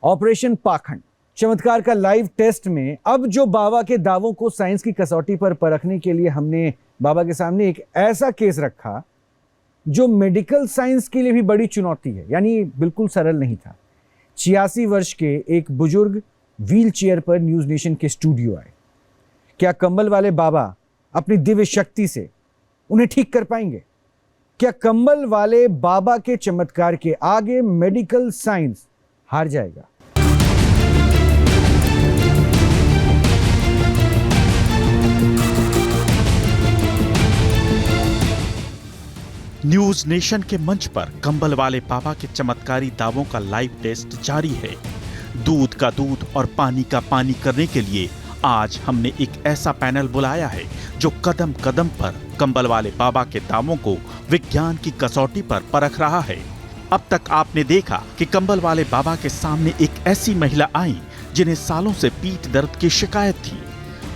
Operation पाखंड चमत्कार का लाइव टेस्ट में अब जो बाबा के दावों को साइंस की कसौटी पर परखने के लिए हमने बाबा के सामने एक ऐसा केस रखा जो मेडिकल साइंस के लिए भी बड़ी चुनौती है, यानी बिल्कुल सरल नहीं था। 86 वर्ष के एक बुजुर्ग व्हील चेयर पर न्यूज नेशन के स्टूडियो आए। क्या कंबल वाले बाबा अपनी दिव्य शक्ति से उन्हें ठीक कर पाएंगे? क्या कंबल वाले बाबा के चमत्कार के आगे मेडिकल साइंस हार जाएगा? न्यूज नेशन के मंच पर कंबल वाले बाबा के चमत्कारी दावों का लाइव टेस्ट जारी है। दूध का दूध और पानी का पानी करने के लिए आज हमने एक ऐसा पैनल बुलाया है जो कदम कदम पर कंबल वाले बाबा के दावों को विज्ञान की कसौटी पर परख रहा है। अब तक आपने देखा कि कंबल वाले बाबा के सामने एक ऐसी महिला आई जिन्हें सालों से पीठ दर्द की शिकायत थी।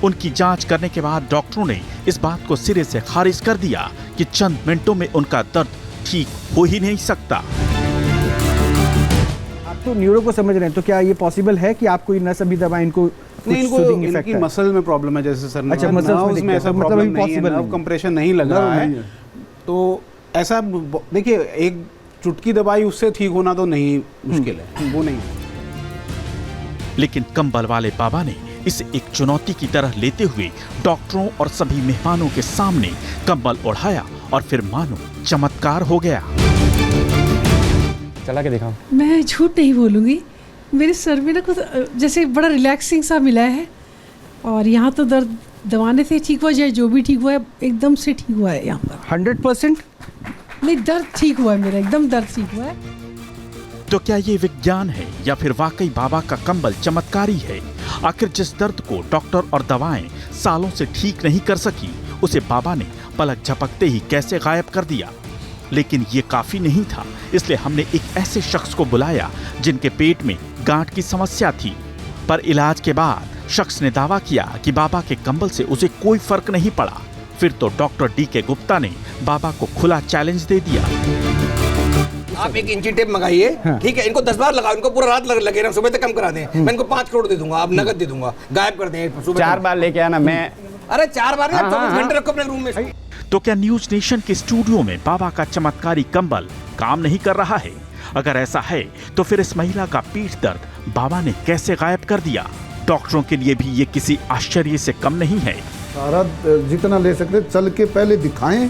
उनकी जांच करने के बाद डॉक्टरों ने इस बात को सिरे से खारिज कर दिया कि चंद मिनटों में उनका दर्द ठीक हो ही नहीं सकता। आप तो न्यूरो को समझ रहे हैं, तो क्या ये पॉसिबल है कि आप कोई नस अभी दवा इनको नहीं, इनकी मसल में प्रॉब्लम है, जैसे सर ने अच्छा, मसल में ऐसा प्रॉब्लम नहीं है, नर्व कंप्रेशन नहीं लग रहा है, तो ऐसा देखिए एक चुटकी दवाई उससे ठीक होना तो नहीं मुश्किल है, वो नहीं। लेकिन कंबल वाले बाबा ने इसे एक चुनौती की तरह लेते हुए डॉक्टरों और सभी मेहमानों के सामने कंबल ओढ़ाया और फिर मानो चमत्कार हो गया। चला के दिखाओ। मैं झूठ नहीं बोलूँगी, मेरे सर में ना कुछ जैसे बड़ा रिलैक्सिंग सा मिला है और यहाँ तो दर्द दवाने से ठीक हुआ, चाहे जो भी ठीक हुआ है एकदम से ठीक हुआ है। यहाँ पर 100% नहीं, दर्द ठीक हुआ है मेरा, एकदम दर्द ठीक हुआ है। तो क्या ये विज्ञान है या फिर वाकई बाबा का कंबल चमत्कारी है? आखिर जिस दर्द को डॉक्टर और दवाएं सालों से ठीक नहीं कर सकी, उसे बाबा ने पलक झपकते ही कैसे गायब कर दिया। लेकिन ये काफी नहीं था, इसलिए हमने एक ऐसे शख्स को बुलाया जिनके पेट में गांठ की समस्या थी, पर इलाज के बाद शख्स ने दावा किया कि बाबा के कंबल से उसे कोई फर्क नहीं पड़ा। फिर तो डॉक्टर डी.के. गुप्ता ने बाबा को खुला चैलेंज दे दिया। आप एक इंची टेप मंगाइए, ठीक है, इनको 10 बार लगाओ, इनको पूरा रात लगे ना, सुबह तक कम करा दें। मैं इनको 5 करोड़ दे दूंगा, आप नगद दे दूंगा, गायब कर दें। 4 बार लेके आना, मैं अरे 4 बार नहीं, 24 घंटे रखो अपने रूम में। तो क्या न्यूज नेशन के स्टूडियो में बाबा का चमत्कारी कंबल काम नहीं कर रहा है? अगर ऐसा है तो फिर इस महिला का पीठ दर्द बाबा ने कैसे गायब कर दिया? डॉक्टरों के लिए भी ये किसी आश्चर्य से कम नहीं है। सारा जितना ले सकते चल के पहले दिखाएं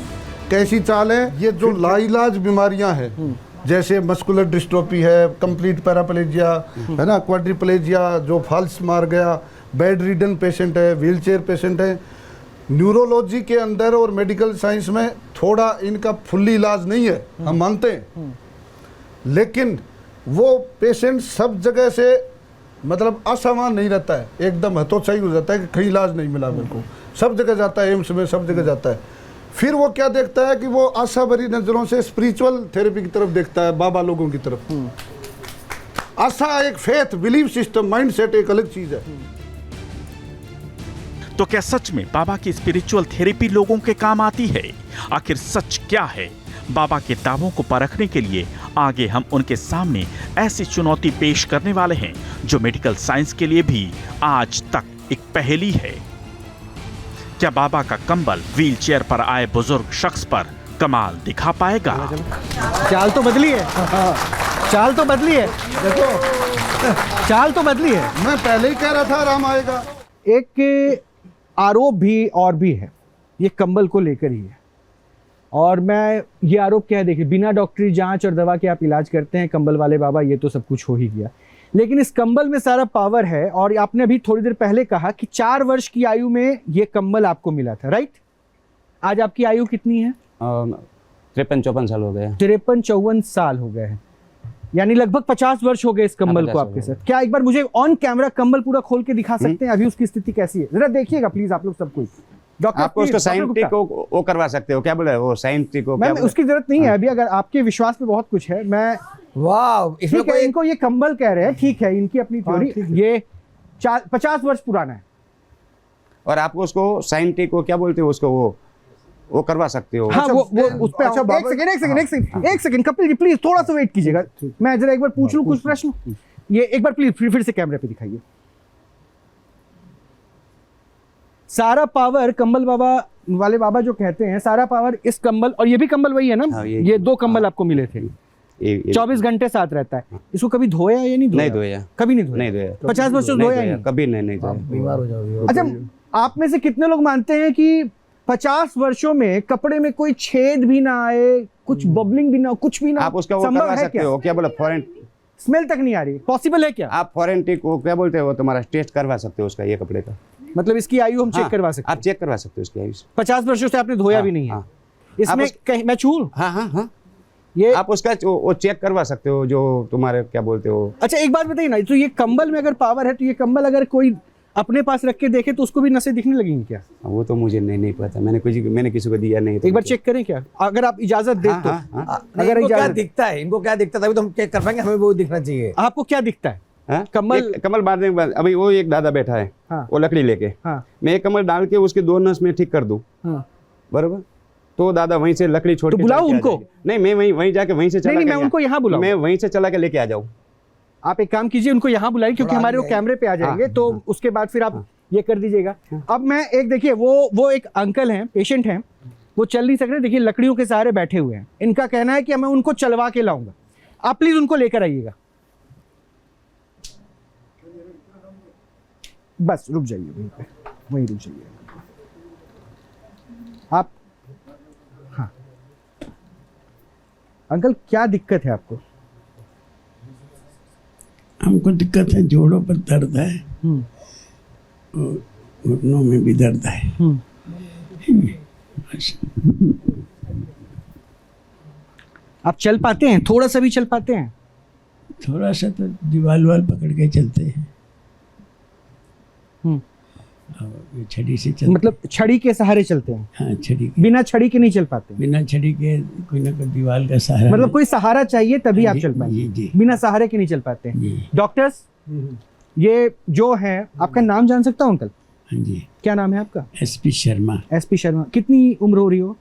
कैसी चाल है। ये जो लाइलाज बीमारियां हैं, जैसे मस्कुलर डिस्ट्रोफी है, कंप्लीट पैराप्लेजिया है ना, क्वाड्रिप्लेजिया जो फॉल्स मार गया, बेड रिडन पेशेंट है, व्हीलचेयर पेशेंट है, न्यूरोलॉजी के अंदर और मेडिकल साइंस में थोड़ा इनका फुल्ली इलाज नहीं है, हम मानते हैं, लेकिन वो पेशेंट सब जगह से मतलब असमान नहीं रहता है, एकदम हतोत्साही हो जाता है कि कहीं इलाज नहीं मिला मेरे को, सब जगह जाता है, एम्स में सब जगह जाता है। फिर वो क्या देखता है कि वो आशा भरी नजरों से स्पिरिचुअल थेरेपी की तरफ देखता है, बाबा लोगों की तरफ। आशा एक faith, believe system, mind set एक अलग चीज है। तो क्या सच में बाबा की स्पिरिचुअल थेरेपी लोगों के काम आती है? आखिर सच क्या है? बाबा के दावों को परखने के लिए आगे हम उनके सामने ऐसी चुनौती पेश करने वाले हैं जो मेडिकल साइंस के लिए भी आज तक एक पहेली है। क्या बाबा का कंबल व्हील चेयर पर आए बुजुर्ग शख्स पर कमाल दिखा पाएगा? चाल तो बदली है, चाल तो बदली है, देखो चाल तो बदली है। मैं पहले ही कह रहा था आराम आएगा। एक आरोप भी और भी है, ये कंबल को लेकर ही है, और मैं ये आरोप क्या है, देखिए बिना डॉक्टरी जांच और दवा के आप इलाज करते हैं कंबल वाले बाबा, ये तो सब कुछ हो ही गया, लेकिन इस कंबल में सारा पावर है। और आपने अभी थोड़ी देर पहले कहा कि 4 वर्ष की आयु में ये कंबल आपको मिला था, राइट? आज आपकी आयु कितनी है? 53-54 साल हो गए। 53-54 साल हो गए हैं, यानी लगभग 50 वर्ष हो गए इस कंबल को आपके साथ। क्या एक बार मुझे ऑन कैमरा कंबल पूरा खोल के दिखा सकते हैं? अभी उसकी स्थिति कैसी है जरा देखिएगा प्लीज आप लोग सब कोई। डॉक्टर आपको उसको साइंटिफिक को वो करवा सकते हो, क्या बोले वो साइंटिफिक को? मैम उसकी जरूरत नहीं है अभी, अगर आपके विश्वास पे बहुत कुछ है। मैं वाह, इसमें कोई इनको ये कंबल कह रहे हैं, ठीक है, इनकी अपनी थ्योरी, ये 50 वर्ष पुराना है। और आपको उसको साइंटिफिक को क्या बोलते हो उसको, वो करवा सकते हो? हाँ, वो उस पे एक सेकंड कपिल जी प्लीज थोड़ा सा वेट कीजिएगा, मैं जरा एक बार पूछ लूं कुछ प्रश्न। ये एक बार प्लीज फिर से कैमरे पे दिखाइए। सारा पावर कंबल बाबा वाले बाबा जो कहते हैं, सारा पावर इस कंबल, और ये भी कंबल वही है ना? हाँ, ये 2 कंबल आपको मिले थे। 24 घंटे साथ रहता है। इसको कभी धोया या नहीं धोया? नहीं धोया, कभी नहीं धोया। नहीं धोया, 50 वर्षों से धोया ही नहीं? कभी नहीं धोया। बीमार हो जाओगे। अच्छा, आप में से कितने लोग मानते हैं कि 50 वर्षों में कपड़े में कोई छेद भी ना आए, कुछ बबलिंग भी ना हो, कुछ भी ना? आप उसका वो संभव करवा है सकते क्या? हो, क्या बोला, फॉरेन, स्मेल तक नहीं आ रही, पॉसिबल है क्या? आप फॉरेंटिक वो क्या बोलते हो, तुम्हारा टेस्ट करवा सकते हो उसका, ये कपड़े का। मतलब इसकी आयु हम चेक हाँ, करवा सकते आप हैं? चेक करवा सकते हो उसकी आयु। 50 वर्षों से आपने धोया हाँ, भी नहीं है? हाँ। इसमें आप कहीं मैं छू लूं? हाँ हाँ हाँ, ये आप उसका वो चेक करवा सकते हो, जो तुम्हारे क्या बोलते हो। अच्छा, एक बात बताइए ना, तो ये कंबल में अगर पावर है, तो ये कंबल अगर कोई अपने पास रख के देखे तो उसको भी नसें दिखने लगेंगी क्या? वो तो मुझे नहीं पता, मैंने किसी को दिया नहीं। एक बार चेक करें क्या, अगर आप इजाजत दे तो? अगर इनको क्या दिखता है, इनको क्या दिखता है, तभी तो हम चेक कर पाएंगे, हमें वो दिखना चाहिए। आपको क्या दिखता है? हाँ? कमल कमल बांधने के बाद अभी वो एक दादा बैठा है, हाँ। वो लकड़ी लेके, हाँ। मैं एक कमल डाल के उसके 2 नस में ठीक कर दूं, हाँ। बरोबर, तो दादा वहीं से लकड़ी छोड़ तो के बुलाओ चल के आ उनको। जाएंगे। नहीं, मैं वहीं जाके वहीं से चला नहीं, के मैं उनको यहाँ बुलाऊं। मैं वहीं से चला के लेके आ जाऊं। आप एक काम कीजिए, उनको यहाँ बुलाइए, क्योंकि हमारे वो कैमरे पे आ जाएंगे, तो उसके बाद फिर आप ये कर दीजिएगा। अब मैं एक, देखिए वो एक अंकल हैं, पेशेंट हैं, वो चल नहीं सक रहे, देखिए लकड़ियों के सहारे बैठे हुए हैं। इनका कहना है कि मैं उनको चलवा के लाऊंगा, आप प्लीज उनको लेकर आइएगा। बस रुक जाइए वहीं पे, वहीं रुक जाइए आप। हाँ अंकल, क्या दिक्कत है आपको? हमको दिक्कत है, जोड़ों पर दर्द है, और घुटनों में भी दर्द है। आप चल पाते हैं? थोड़ा सा भी चल पाते हैं? थोड़ा सा तो दीवार पकड़ के चलते हैं, और ये छड़ी से चलते। मतलब छड़ी के सहारे चलते हैं? हाँ, छड़ी के, बिना छड़ी के नहीं चल पाते? बिना छड़ी के कोई ना कोई दीवार का सहारा। मतलब कोई सहारा चाहिए तभी आप चल पाएंगे? जी, जी। बिना सहारे के नहीं चल पाते हैं? जी। डॉक्टर्स, ये जो है, आपका नाम जान सकता हूँ अंकल? हाँ जी। क्या नाम है आपका? SP शर्मा। SP शर्मा। कितनी उम्र हो रही हो?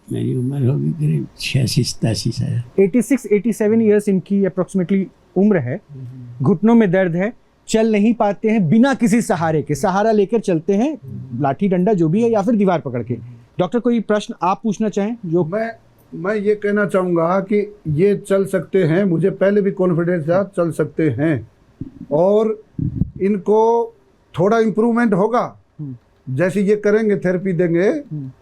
मेरी उम्र होगी करीब 86-87 साल। 86-87 ईयर्स इनकी अप्रोक्सीमेटली उम्र है। घुटनों में दर्द है, चल नहीं पाते हैं, बिना किसी सहारे के, सहारा लेकर चलते हैं, लाठी डंडा जो भी है, या फिर दीवार पकड़ के। डॉक्टर, कोई प्रश्न आप पूछना चाहें? जो मैं ये कहना चाहूँगा कि ये चल सकते हैं, मुझे पहले भी कॉन्फिडेंस था, चल सकते हैं, और इनको थोड़ा इम्प्रूवमेंट होगा, जैसे ये करेंगे, थेरेपी देंगे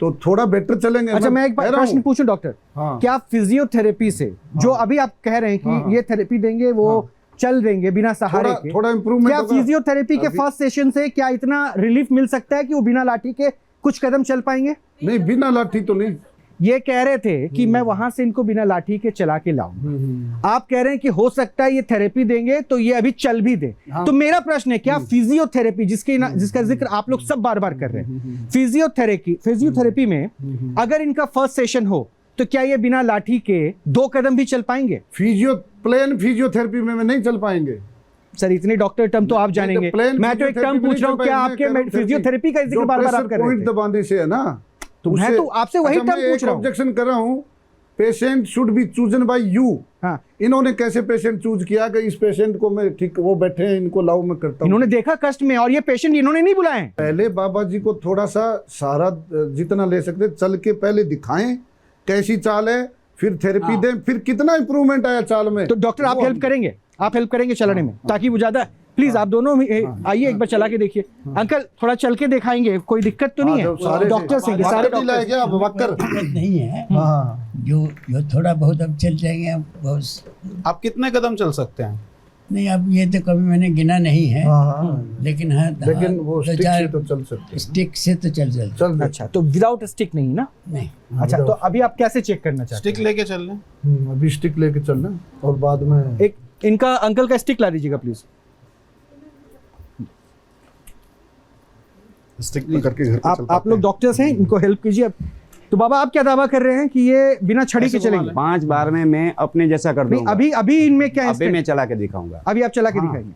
तो थोड़ा बेटर चलेंगे। अच्छा, मैं एक प्रश्न पूछूं डॉक्टर, हाँ। क्या फिजियोथेरेपी से, जो अभी आप कह रहे हैं कि ये थेरेपी देंगे, वो चल देंगे बिना सहारे के, थोड़ा इम्प्रूवमेंट, क्या फिजियोथेरेपी के फर्स्ट सेशन से क्या इतना रिलीफ मिल सकता है कि वो बिना लाठी के कुछ कदम चल पाएंगे? नहीं, बिना लाठी तो नहीं। ये कह रहे थे कि मैं वहां से इनको बिना लाठी के चला के लाऊं। आप कह रहे हैं कि हो सकता है ये थेरेपी देंगे तो ये अभी चल भी दे। तो मेरा प्रश्न है, क्या फिजियोथेरेपी, जिसका जिक्र आप लोग सब बार बार कर रहे हैं, फिजियोथेरेपी में अगर इनका फर्स्ट सेशन हो तो क्या ये बिना लाठी के 2 कदम भी चल पाएंगे? प्लेन फिजियोथेरेपी में नहीं चल पाएंगे सर, इतने डॉक्टर टर्म तो आप जानेंगे, मैं तो एक टर्म पूछ रहा हूँ, क्या आपके फिजियोथेरेपी का जिक्र बार बार आप कर रहे पॉइंट थे? दबाने से है ना, तो मैं तो आपसे वही टर्म पूछ रहा हूँ। ऑब्जेक्शन कर रहा हूँ, patient should be chosen bye you. हाँ, इन्होंने कैसे पेशेंट चूज किया कि इस पेशेंट को मैं ठीक, वो बैठे हैं, इनको लाओ, मैं करता हूँ। इन्होंने देखा कष्ट में, और ये पेशेंट इन्होंने नहीं बुलाए। पहले बाबा जी को थोड़ा सा सहारा जितना ले सकते, चल के पहले दिखाएं कैसी चाल है, फिर थेरेपी दें, फिर कितना इंप्रूवमेंट आया चाल में। तो डॉक्टर, आप हेल्प करेंगे? आप हेल्प करेंगे चलाने में, ताकि वो ज्यादा, प्लीज आप दोनों आइए, एक बार चला के देखिए। अंकल, थोड़ा चल के दिखाएंगे, कोई दिक्कत तो नहीं है? डॉक्टर से, सारे डॉक्टर नहीं है, जो थोड़ा बहुत अब चल जाएंगे। अब बहुत, आप कितने कदम चल सकते हैं? नहीं, अब ये तो कभी मैंने गिना नहीं है, लेकिन हाँ, लेकिन वो दो स्टिक चार से तो चल सकते हैं। स्टिक से तो चल। अच्छा, तो विदाउट स्टिक नहीं ना? नहीं। अच्छा, तो अभी आप कैसे चेक करना चाहते स्टिक लेके चल लें। अभी स्टिक लेके चलना, और बाद में हैं? एक इनका अंकल का स्टिक ला दीजिएगा प्लीज। स्टिक करके घर पे चल आप लोग डॉक्टर्स हैं, इनको हेल्प कीजिए। तो बाबा, आप क्या दावा कर रहे हैं कि ये बिना छड़ी के चलेंगे? 5 बार में मैं अपने जैसा कर दूंगा। अभी इनमें क्या अभी मैं चला के दिखाऊंगा। अभी आप चला के दिखाएंगे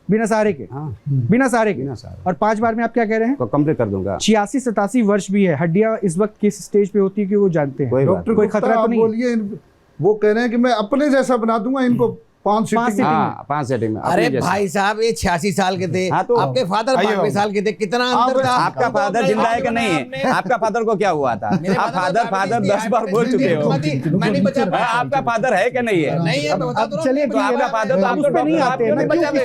बिना सहारे के? हाँ, बिना सहारे के। बिना सहारे। और 5 बार में आप क्या कह रहे हैं? तो कंप्लीट कर दूंगा। 86-87 वर्ष भी है, हड्डियां इस वक्त किस स्टेज पे होती है कि वो जानते हैं? कोई बात डॉक्टर कोई को खतरा तो नहीं? बोलिए, वो कह रहे हैं कि मैं अपने जैसा बना दूंगा इनको, 5 सीटिंग में। हाँ 5 सेटिंग में। अरे अपने जैसे। भाई साहब ये 86 साल के थे, हाँ, तो आपके फादर 92 साल के थे, कितना अंतर था। आपका फादर जिंदा है कि नहीं है? आपका फादर को क्या हुआ था? आप फादर 10 बार बोल चुके हो। मैं नहीं बचा पाया। आपका फादर है कि नहीं है? नहीं है, मैं बता दूं। चलिए तो आपका फादर तो आपको नहीं आते हैं, बचा दे।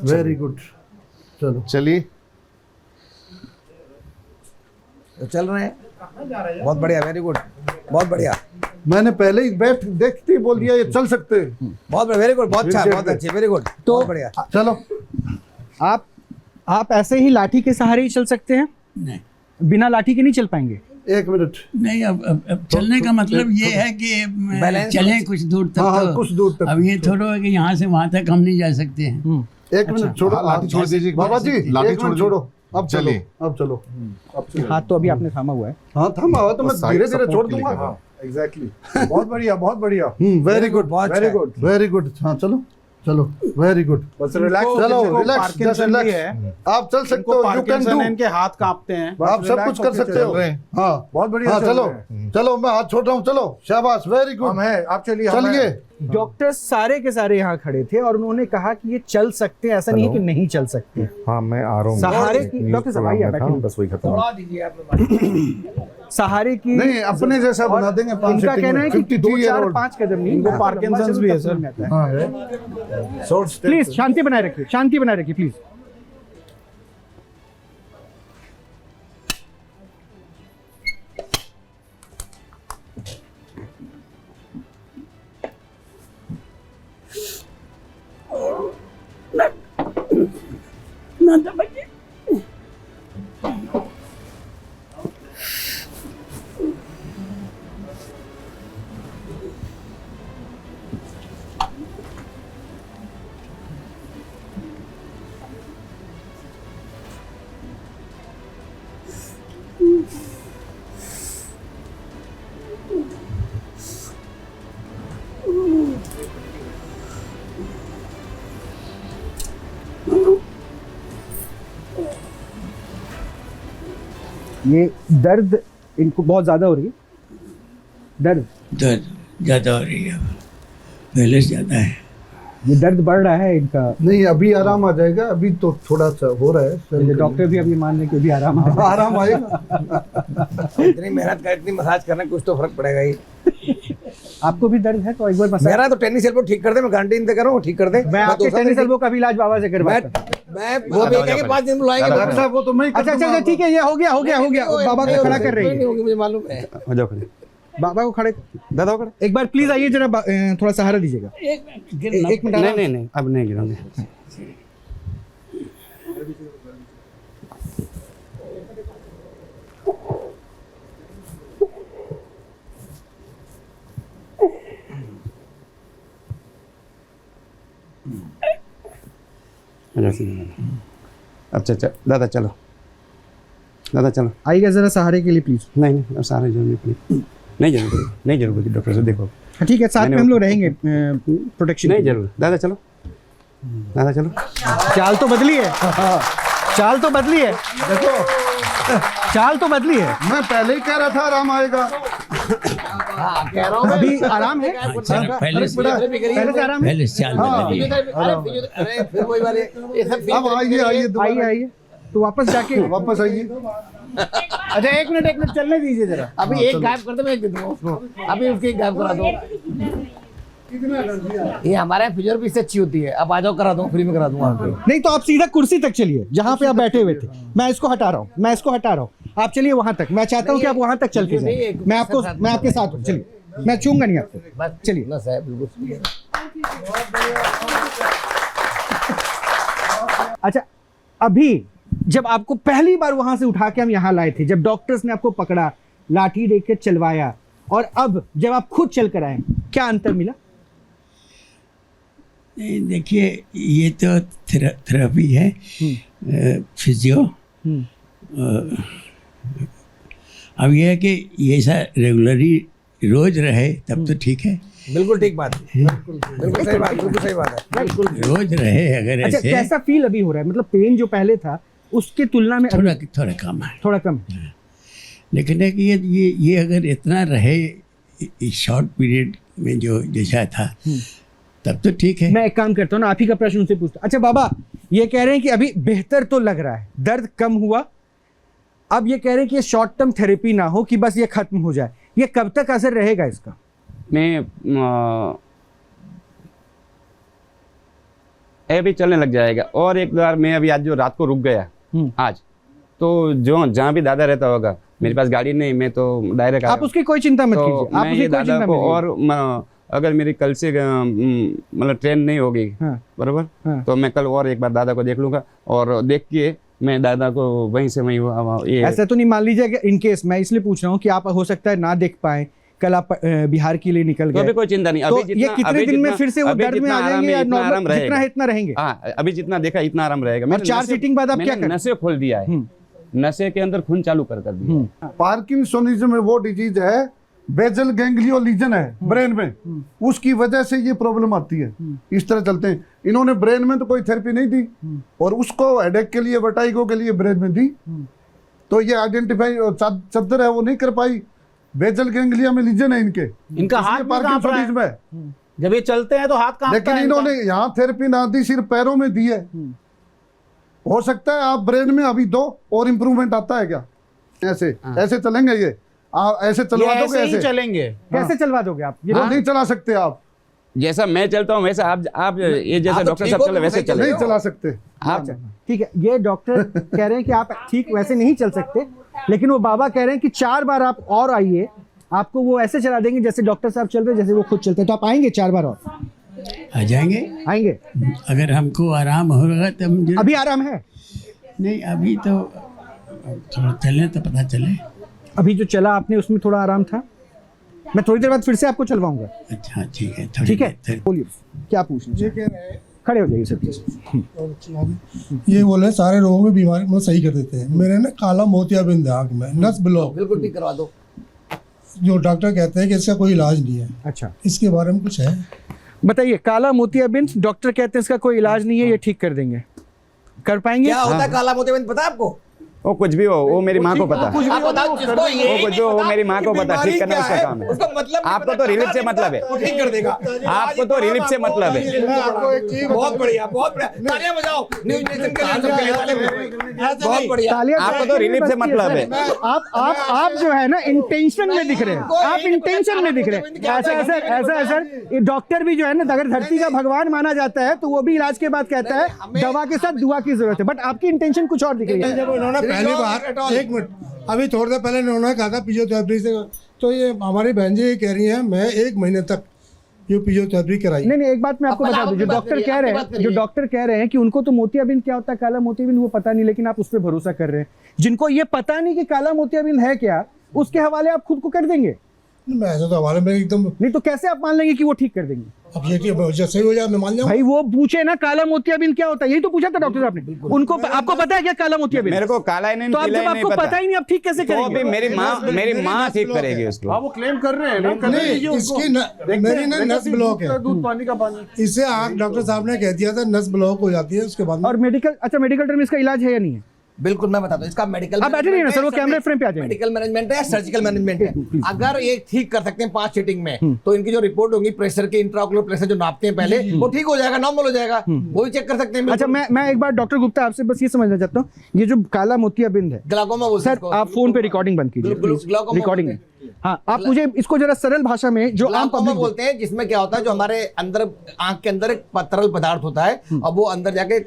Very good. चलो चलिए तो चल रहे हैं, बहुत बढ़िया, वेरी गुड, बहुत बढ़िया, मैंने पहले ही बैठ देखते ही बोल दिया ये चल सकते हैं। बहुत बढ़िया, वेरी गुड, बहुत अच्छा, बहुत अच्छे, वेरी गुड, तो बहुत बढ़िया। चलो आप ऐसे ही लाठी के सहारे ही चल सकते हैं? नहीं बिना लाठी के नहीं चल पाएंगे? 1 मिनट। नहीं, अब चलने का मतलब ये है कि बैलेंस चलें कुछ दूर तक। हाँ, तो कुछ दूर तक। अब ये थोड़ा है कि यहाँ से वहाँ तक हम नहीं जा सकते हैं। 1 मिनट छोड़ो, लाठी छोड़ दीजिए बाबा जी। लाठी 1 छोड़ मिनट छोड़ो, अब चलो, चलिए। अब चलो, अब चलो। हाथ तो अभी आपने थामा हुआ है। हाँ थमा हुआ तो मैं साइड धीरे धीरे सपोर्ट छोड़ के लिए, दूंगा। हाँ। एग्जैक्टली। बहुत बढ़िया, बहुत बढ़िया। वेरी गुड, बहुत वेरी अच्छा गुड, वेरी गुड। हाँ चलो चलो, वेरी गुड। बस रिलैक्स, चलो जिनको रिलैक्स, पार्किंसन भी है, आप चल सकते हो, यू कैन पार्किंसन डू। है, इनके हाथ कांपते हैं, बस आप सब relax कुछ कर होके सकते चल हो। रहे हैं। हाँ बहुत बढ़िया हाँ, चल चलो रहे हैं। चलो, मैं हाथ छोड़ रहा हूँ, चलो शाबाश, वेरी गुड। हम है, आप चलिए, हम चलिए। हैं। डॉक्टर्स सारे के सारे यहाँ खड़े थे और उन्होंने कहा कि ये चल सकते हैं, ऐसा नहीं है कि नहीं चल सकते। हाँ मैं आ रहा हूँ। सहारे की डॉक्टर साहब आइए, बैठिए। बस वही खत्म। दौड़ा दीजिए आप। सहारे की नहीं, अपने जैसा बना देंगे 5 इनका कहना है कि 2, 4, 5 कदम नहीं, इनको पार्किंसंस भी है सर। हाँ है। प्लीज शांति बनाए रखिए, शांति बनाए रखिए प्लीज। ये दर्द इनको बहुत ज्यादा हो रही है, दर्द ज़्यादा हो रही है, पहले से ज़्यादा है। ये दर्द बढ़ रहा है इनका। नहीं अभी आराम आ जाएगा, अभी तो थोड़ा सा हो रहा है। डॉक्टर भी अभी मान रहे हैं कि अभी आराम आ रहा आराम आएगा। इतनी मेहनत कर, इतनी मसाज करना, कुछ तो फर्क पड़ेगा ही। है। आपको भी दर्द है तो एक बार मसाज। मेरा तो टेनिस एल्बो ठीक कर दे, मैं गारंटी इनसे कर रहा हूँ, ठीक कर दे। मैं आपके दूसरा टेनिस दिन- एल्बो का भी इलाज बाबा से करवाता हूं। मैं वो भी कहेंगे 5 दिन बुलाएंगे। डॉक्टर साहब वो तो मैं ही कर अच्छा दूंगा। ठीक है, ये हो गया बाबा को खड़ा कर रही नहीं है। होगी, मुझे मालूम है। हो जाओ खड़े। बाबा को खड़े दादा हो खड़े। एक बार प्लीज आइए जरा, थोड़ा सहारा दीजिएगा। एक मिनट नहीं नहीं नहीं, अब नहीं गिरोगे। अच्छा अच्छा दादा चलो, दादा चलो। आइएगा जरा सहारे के लिए प्लीज। नहीं नहीं, अब सारे जरूरी पड़ी नहीं, जरूर नहीं, जरूर डॉक्टर से देखो। हाँ ठीक है, साथ में हम लोग रहेंगे प्रोटेक्शन। नहीं जरूर, दादा चलो, दादा चलो। चाल तो बदली है, चाल तो बदली है, देखो चाल तो बदली है। मैं पहले ही कह रहा था आराम आएगा। कह रहा हूँ मैं। अभी आराम है, पहले से पहले से आराम है। पहले से चाल बदली है। अरे फिर वही वाले, ये सब अब आइए आइए दोबारा आइए तो वापस जाके वापस आइए। अच्छा एक मिनट चलने दीजिए जरा। अभी एक गायब कर दो, मैं एक दे दूंगा उसको। अभी उसकी एक गायब करा दो। ये हमारे यहाँ फिजियोथेरेपी से अच्छी होती है। अब आ जाओ, करा दो, फ्री में करा दूंगा आपको। नहीं तो आप सीधा कुर्सी तक चलिए जहाँ पे आप बैठे हुए थे। मैं इसको हटा रहा हूँ, मैं इसको हटा रहा हूँ। आप चलिए वहां तक, मैं चाहता हूँ कि आप वहां तक चल के जाएं। मैं आपके साथ हूँ, चलिए, मैं छूंगा नहीं आपको। चलिए ना साहब, बिल्कुल। अच्छा, अभी जब आपको पहली बार वहां से उठा के हम यहाँ लाए थे, जब डॉक्टर्स ने आपको पकड़ा, लाठी देकर चलवाया, और अब जब आप खुद चल कर आए, क्या अंतर मिला? नहीं, देखिए ये तो थेरेपी है, फिजियो। अब ये है कि ये ऐसा रेगुलरली रोज रहे तब तो ठीक है। बिल्कुल ठीक बात है, बिल्कुल सही बात, बिल्कुल सही बात है। रोज रहे अगर अच्छा, ऐसे। कैसा फील अभी हो रहा है? मतलब पेन जो पहले था उसके तुलना में थोड़ा कम है, थोड़ा कम। लेकिन है कि ये अगर इतना रहे इस शॉर्ट पीरियड में जो जैसा था तब तो ठीक है। मैं एक काम करता हूँ ना, आप ही का प्रश्न उनसे पूछता हूं। अच्छा बाबा, ये कह रहे हैं कि अभी बेहतर तो लग रहा है, दर्द कम हुआ, अब ये कह रहे हैं कि ये शॉर्ट टर्म थेरेपी ना हो कि बस ये खत्म हो जाए, ये कब तक असर रहेगा इसका? मैं अभी चलने लग जाएगा। और एक बार मैं अभी आज जो रात को रुक गया आज, तो जो जहाँ भी दादा रहता होगा, मेरे पास गाड़ी नहीं, मैं तो डायरेक्ट आप उसकी कोई चिंता मत कीजिए, आप मैं उसकी ये कोई दादा चिंता को, मत कीजिए। और अगर मेरी कल से मतलब ट्रेन नहीं होगी, हाँ। बराबर, हाँ। तो मैं कल और एक बार दादा को देख लूंगा, और देख के मैं दादा को वहीं से ये ऐसा तो नहीं मान लीजिए, इन केस मैं इसलिए पूछ रहा हूँ कि आप हो सकता है ना देख पाए, कल आप बिहार के लिए निकल तो अभी गए, कोई चिंता नहीं। तो अभी ये कितने दिन में फिर से वो दर्द में आ जाएंगे या इतना आराम नॉर्मल जितना रहेगा। है इतना रहेंगे? हाँ, अभी जितना देखा इतना आराम रहेगा। और 4 सीटिंग बाद आप क्या करें? नशे खोल दिया है, नशे के अंदर खून चालू कर दिया। पार्किंसोनिज्म में वो डिजीज है, बेजल गैंग्लियो लीजन है ब्रेन में, उसकी वजह से ये प्रॉब्लम आती है। इस तरह चलते हैं। इन्होंने ब्रेन में तो कोई थेरेपी नहीं दी, और उसको हेडेक के लिए, वर्टाइगो के लिए ब्रेन में दी, तो ये आइडेंटिफाई चद्दर है वो नहीं कर पाई। बेजल गैंग्लिया में लीजन है इनके, इनका हाथ भी कांप रहा है। पार्किंसोनिज्म है। जब ये चलते हैं तो हाथ कांपता लेकिन है इन्होंने यहाँ थेरेपी ना दी, सिर्फ पैरों में दी है। हो सकता है आप ब्रेन में अभी दो और इम्प्रूवमेंट आता है क्या? ऐसे ऐसे चलेंगे ये? आप ऐसे चलवा ये दोगे? ऐसे ही ऐसे चलेंगे। कैसे चलवा दोगे आप? ये वो नहीं चला सकते आप, जैसा मैं चलता हूँ वैसा आप ये जैसा तो डॉक्टर ठीक साहब हो, चले वैसे नहीं चले। नहीं चला सकते। आप ठीक है, ये डॉक्टर कह रहे हैं कि आप ठीक वैसे नहीं चल सकते, लेकिन वो बाबा कह रहे हैं कि 4 बार आप और आइए, आपको वो ऐसे चला देंगे जैसे डॉक्टर साहब चल रहे, जैसे वो खुद चलते हैं। तो आप आएंगे 4 बार और? आ जाएंगे, आएंगे? अगर हमको आराम होगा तो हम अभी आराम है? नहीं, अभी तो थोड़ा चले तो पता चले। अभी जो चला आपने उसमें थोड़ा आराम था, मैं थोड़ी देर बाद फिर से आपको चलवाऊंगा। अच्छा ठीक है, थोड़ी ठीक है, देर- बोलिए क्या पूछना चाहते हैं? खड़े हो जाइए सर प्लीज। ये बोले सारे रोगों में बीमारी में सही कर देते हैं। मेरे ना काला मोतियाबिंद है आँख में, नस ब्लॉक, बिल्कुल ठीक करवा दो। जो डॉक्टर कहते हैं कि इसका कोई इलाज नहीं है। अच्छा इसके बारे में कुछ है? बताइए, काला मोतियाबिंद डॉक्टर कहते हैं इसका कोई इलाज नहीं है, ये ठीक कर देंगे, कर पाएंगे? क्या होता है काला मोतियाबिंद पता है आपको? वो कुछ भी हो, वो मेरी माँ को पता। आप बताओ जिसको ये वो कुछ जो हो, मेरी माँ को पता, ठीक करना उसका काम है। उसका मतलब आपको तो रिलीफ से मतलब है, वो ठीक कर देगा। आपको तो रिलीफ से मतलब है। बहुत बढ़िया, बहुत बढ़िया, तालियां बजाओ न्यूज नेशन के लिए सबके लिए तालियां बजाओ। बहुत बढ़िया। तालियां आपको तो रिलीफ से मतलब है। आप जो है ना इंटेंशन में दिख रहे हैं, आप इंटेंशन में दिख रहे हैं। ऐसा सर, ये डॉक्टर भी जो है ना, अगर धरती का भगवान माना जाता है तो वो भी इलाज के बाद कहता है दवा के साथ दुआ की जरूरत है, बट आपकी इंटेंशन कुछ और दिख रही है। जब उन्होंने पहली बार, एक मिनट, अभी थोड़ी देर पहले उन्होंने कहा था फिजियोथेरेपी से, तो ये हमारी बहन जी ये कह रही है मैं 1 महीने तक ये फिजियोथेरेपी कराई। नहीं, एक बात मैं आपको बता दूं, जो डॉक्टर कह रहे हैं कि उनको तो मोतियाबिंद क्या होता है, काला मोतियाबिंद वो पता नहीं, लेकिन आप उस पर भरोसा कर रहे हैं। जिनको ये पता नहीं कि काला मोतियाबिंद है क्या, उसके हवाले आप खुद को कर देंगे? मैं ऐसा तो हमारे में एकदम, नहीं तो कैसे आप मान लेंगे कि वो ठीक कर देंगे? अब ये जैसे ही हो जाए मैं मान जाऊँ। भाई वो पूछे ना काला मोतियाबिंद क्या होता है, यही तो पूछा था डॉक्टर साहब ने। उनको आपको पता है क्या काला मोतियाबिंद? मेरे को काला ही नहीं, तो आप पीला जब ही नहीं आपको पता ही नहीं, आप ठीक कैसे तो करेंगे? भी मेरी माँ ठीक करेगी उसको। वो क्लेम कर रहे हैं ना, नहीं, इसकी मेरी ना नस ब्लॉक है, दूध पानी का पानी। इससे आँख डॉक्टर साहब ने कह दिया था नस ब्लॉक हो जाती है, उसके बाद में- और मेडिकल टर्म इसका इलाज है या नहीं है? बिल्कुल मैं बताता हूँ इसका मेडिकल। आप बैठे रहिए ना सर, वो कैमरे फ्रेम पे आ जाएंगे। मेडिकल मैनेजमेंट है या सर्जिकल मैनेजमेंट है। अगर ये ठीक कर सकते हैं 5 सीटिंग में, तो इनकी जो रिपोर्ट होगी प्रेशर की, इंट्राओकुलर प्रेशर जो नापते हैं पहले, वो ठीक हो जाएगा, नॉर्मल हो जाएगा, वो भी चेक कर सकते हैं। अच्छा, मैं एक बार डॉक्टर गुप्ता आपसे बस ये समझना चाहता हूँ, ये जो काला मोतियाबिंद है, ग्लाकोमा बोलते हैं सर इसको। आप फोन पे रिकॉर्डिंग बंद कीजिए प्लीज, ग्लाकोमा रिकॉर्डिंग बोलते में। हाँ, आप मुझे इसको जरा सरल भाषा में, जो आम ग्लाकोमा पब्लिक बोलते हैं, जिसमें क्या होता है, जो हमारे अंदर आंख के अंदर एक तरल पदार्थ होता है और वो अंदर जाके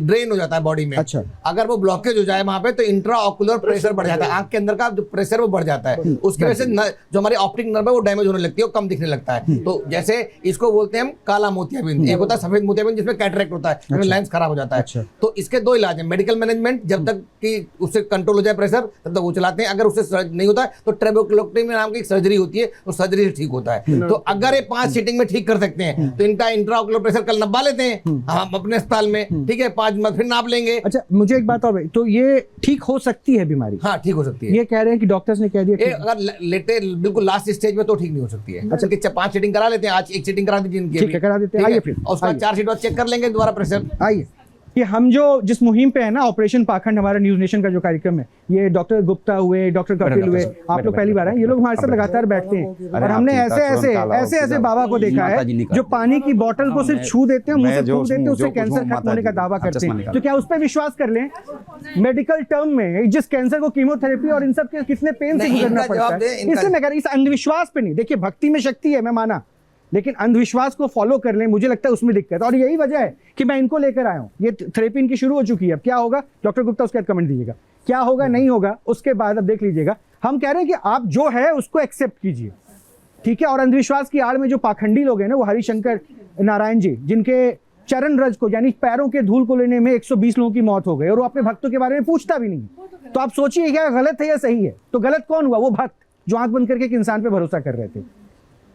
ड्रेन हो जाता है बॉडी में। अच्छा। अगर वो ब्लॉकेज हो जाए वहां पे, तो इंट्राऑकुलर प्रेशर बढ़ जाता है, आंख के अंदर का जो प्रेशर वो बढ़ जाता है, उसकी वजह से जो हमारी ऑप्टिक नर्व है वो डैमेज होने लगती है, वो कम दिखने लगता है। तो जैसे इसको बोलते हैं हम काला मोतियाबिंद। एक होता है सफेद मोतियाबिंद जिसमें कैटरेक्ट होता है, जिसमें लेंस खराब हो जाता है। तो इसके 2 इलाज हैं, मेडिकल मैनेजमेंट, जब तक कि उससे कंट्रोल हो जाए प्रेशर तब तक वो चलाते हैं। अगर उससे नहीं होता है तो ट्रेबेक्युलोटमी नाम की सर्जरी होती है, उस सर्जरी से ठीक होता है। तो अगर ये 5 सीटिंग में ठीक कर सकते हैं, तो इनका इंट्राऑकुलर प्रेशर कल नपा लेते हैं हम अपने अस्पताल में, ठीक है, 5 मिनट फिर नाप लेंगे। अच्छा, मुझे एक बात और भाई, तो ये ठीक हो सकती है बीमारी? हाँ, ठीक हो सकती है। ये कह रहे हैं कि डॉक्टर्स ने कह दिया ये अगर लेटे बिल्कुल लास्ट स्टेज में तो ठीक नहीं हो सकती है। अच्छा, कि 5 सीटिंग करा लेते हैं, आज 1 सीटिंग करा दीजिए इनकी, ठीक है, करा देते हैं। आइए फिर, और उसका 4 सीट बाद चेक कर लेंगे दोबारा प्रेशर। आइए कि हम जो जिस मुहिम पे है ना, ऑपरेशन पाखंड, हमारा न्यूज नेशन का जो कार्यक्रम है, ये डॉक्टर गुप्ता हुए, डॉक्टर कपिल हुए, आप लोग पहली बार आए, ये लोग हमारे साथ लगातार बैठते हैं और हमने ऐसे बाबा को देखा है जो पानी की बोतल को सिर्फ छू देते हैं, मुंह से फूंक देते हैं, उससे कैंसर खत्म होने का दावा करते हैं। तो क्या उस पर विश्वास कर लें? मेडिकल टर्म में जिस कैंसर को कीमोथेरेपी और इन सब के कितने पेन से गुजरना पड़ता है, इसलिए मैं कह रहा, इस अंधविश्वास पे नहीं। देखिए, भक्ति में शक्ति है, मैं माना, लेकिन अंधविश्वास को फॉलो कर लें, मुझे लगता है उसमें दिक्कत है। और यही वजह है कि मैं इनको लेकर आया हूं। ये थेरेपी इनकी शुरू हो चुकी है, अब क्या होगा डॉक्टर गुप्ता उसके बाद कमेंट दीजिएगा, क्या होगा नहीं होगा उसके बाद अब देख लीजिएगा। हम कह रहे हैं कि आप जो है उसको एक्सेप्ट कीजिए, ठीक है। और अंधविश्वास की आड़ में जो पाखंडी लोग हैं ना, वो हरिशंकर नारायण जी, जिनके चरण रज को यानी पैरों के धूल को लेने में 120 लोगों की मौत हो गई और वो अपने भक्तों के बारे में पूछता भी नहीं। तो आप सोचिए क्या गलत है या सही है? तो गलत कौन हुआ? वो भक्त जो आंख बंद करके एक इंसान पे भरोसा कर रहे थे।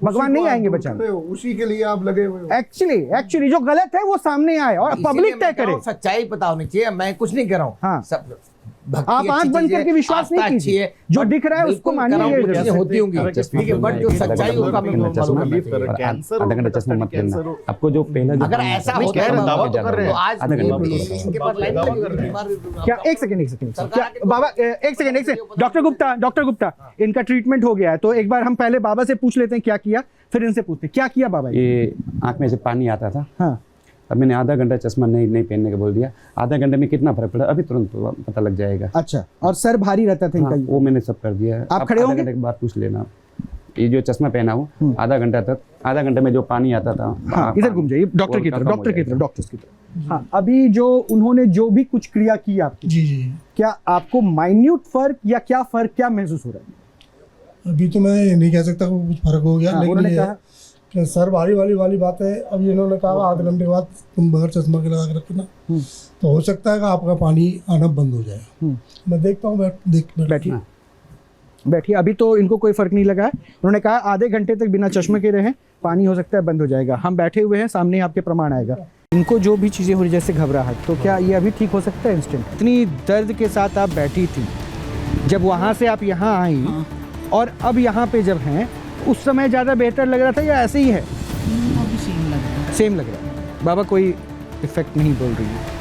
भगवान नहीं आएंगे बचाने, उसी के लिए आप लगे हुए हो। एक्चुअली जो गलत है वो सामने आए और पब्लिक तय करे। सच्चाई पता होनी चाहिए, मैं कुछ नहीं कह रहा हूँ। हाँ, आप आंख बंद करके विश्वास नहीं कीजिए, जो दिख रहा है उसको मानिए, होती होंगी, ठीक है, बट जो सच्चाई उसका आधा घंटा चश्मा मत लेना। आपको जो पहला अगर ऐसा होता है तो आज आधा घंटा इनके पास लाइन क्या? एक सेकंड क्या बाबा, एक सेकंड डॉक्टर गुप्ता, इनका ट्रीटमेंट हो गया है, तो एक बार हम पहले बाबा से पूछ लेते हैं क्या किया, फिर इनसे पूछते हैं क्या किया बाबा। ये आंख में से पानी आता था। हाँ, अब मैंने आधा घंटा चश्मा नहीं पहनने का बोल दिया। आधा घंटे में कितना फर्क पड़ा अभी तुरंत पता लग जाएगा। अच्छा, और सर भारी रहता था इनका? हाँ, वो मैंने सब कर दिया है। आप खड़े होंगे? आधा घंटे के बाद पूछ लेना। ये जो चश्मा पहना हूँ आधा घंटे में जो पानी आता था। हाँ, इधर घूम जाइए डॉक्टर की तरफ। हाँ, अभी जो उन्होंने जो भी कुछ क्रिया की आपकी, जी, क्या आपको माइन्यूट फर्क या क्या फर्क क्या महसूस हो रहा है? अभी तो मैं ये नहीं कह सकता कुछ फर्क हो गया, लेकिन उन्होंने ये कहा कि सर वाली बात है। अब इन्होंने कहा आधे घंटे के बाद तुम बगैर चश्मा के लगा के रखना, तो हो सकता है कि आपका पानी आना बंद हो जाए। मैं देखता हूँ, बैठिए। अभी तो इनको कोई फर्क नहीं लगा है। उन्होंने कहा आधे घंटे तक बिना चश्मे के रहें, पानी हो सकता है बंद हो जाएगा। हम बैठे हुए हैं, सामने आपके प्रमाण आएगा। इनको जो भी चीज़ें हो रही जैसे घबराहट, तो क्या ये अभी ठीक हो सकता है इंस्टेंट? इतनी दर्द के साथ आप बैठी थी, जब वहाँ से आप यहाँ आई और अब यहाँ पे जब हैं, उस समय ज़्यादा बेहतर लग रहा था या ऐसे ही है? अभी सेम लग रहा है। सेम लग रहा है। बाबा कोई इफेक्ट नहीं बोल रही है?